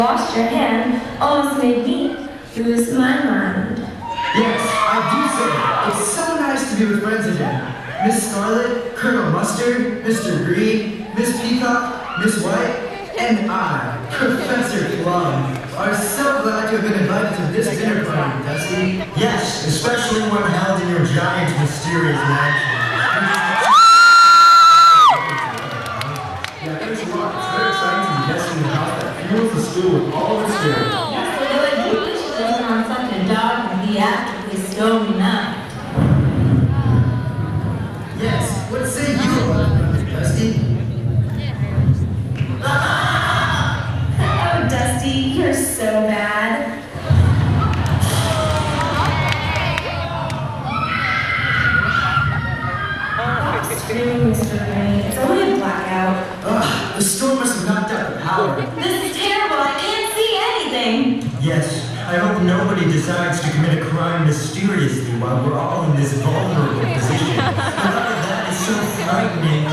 Washed your hand almost made me lose my mind. Yes, I do say, it's so nice to be with friends again. Miss Scarlet, Colonel Mustard, Mr. Green, Miss Peacock, Miss White, and I, Professor Plum, are so glad to have been invited to this dinner party, Dusty. Yes, especially when held in your giant, mysterious mansion. Yeah, there's a lot. It's very exciting to be guesting in the house that fuels the school with all of its spirit. Yes, but it would be doesn't on such a dark and theatrically stormy night. Yes, what say you about it, Dusty? Oh, Dusty, you're so bad. Stop screaming, Mr. Rain. It's only a blackout. Ugh, the storm must have knocked out the power. This is terrible. I can't see anything. Yes, I hope nobody decides to commit a crime mysteriously while we're all in this vulnerable position. That is so frightening.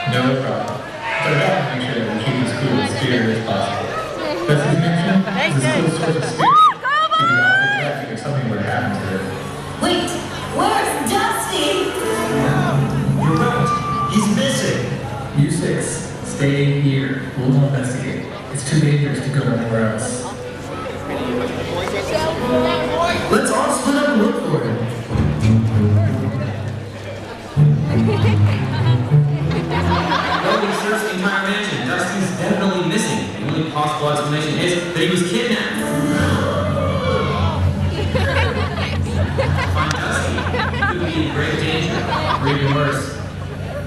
No problem. But I got to make sure that we keep the school as clear as possible. Dusty's mentioned is a school source of spirit. Maybe off the traffic if something were to happen to her. Wait, where's Dusty? You're right. He's missing. You six, stay here. We'll investigate. It's too dangerous to go anywhere else. Let's all split up and look for him. Well, we searched the entire mansion. Dusty's definitely missing. The only possible explanation is that he was kidnapped. Find Dusty. He could be in grave danger. Or even worse,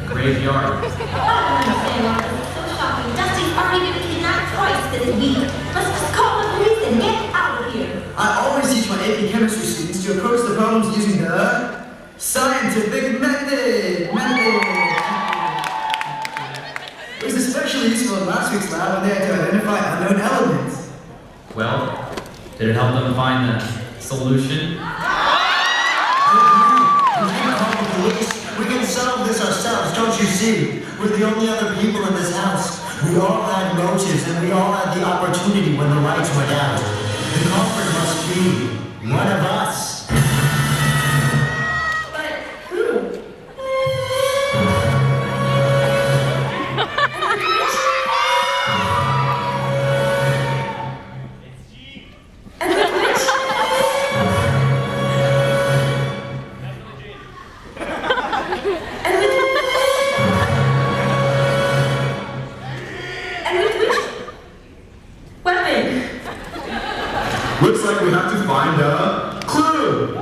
graveyard. I don't understand why this is so shocking. Dusty's already been kidnapped twice this week. Let's just call the police and get out of here. chemistry students to approach the problems using the scientific method. It was especially useful in last week's lab when they had to identify unknown elements. Well, did it help them find the solution? We can solve this ourselves, don't you see? We're the only other people in this house. We all had motives and we all had the opportunity when the lights went out. The culprit must be one of us. But who? And with which? And with weapon? Looks like we have to find a clue.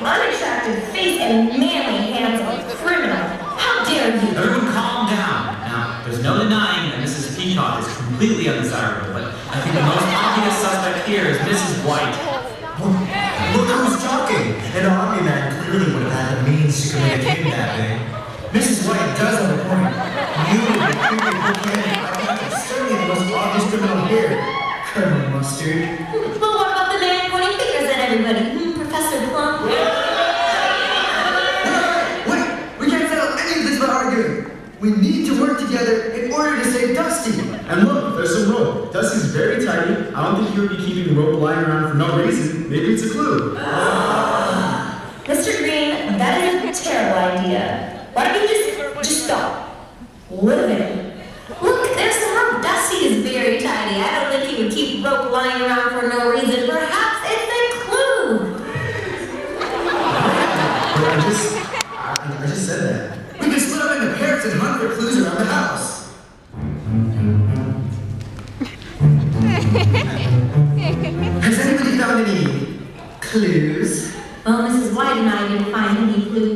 unattractive face and manly hands of a criminal. How dare you? Everyone calm down. Now, there's no denying that Mrs. Peacock is completely undesirable, but I think the most obvious suspect here is Mrs. White. Look who's talking! An army man clearly would have had the means to commit a kidnapping. Mrs. White does have a point. You and the creepy bookend are certainly the most obvious criminal here. Colonel Mustard. Well, what about the man pointing fingers at everybody? Professor Plum? Wait! We can't settle any of this by arguing. We need to work together in order to save Dusty. And look, there's some rope. Dusty's very tidy. I don't think he would be keeping the rope lying around for no reason. Maybe it's a clue. Mr. Green, that is a terrible idea. Why don't you just stop? Living. Look, there's some rope. Dusty is very tiny. I don't think he would keep rope lying around for no reason. Perhaps it's a clue. I just said that. We can split up into pairs and hunt for clues around the house. Has anybody found any clues? Well, Mrs. White and I didn't find any clues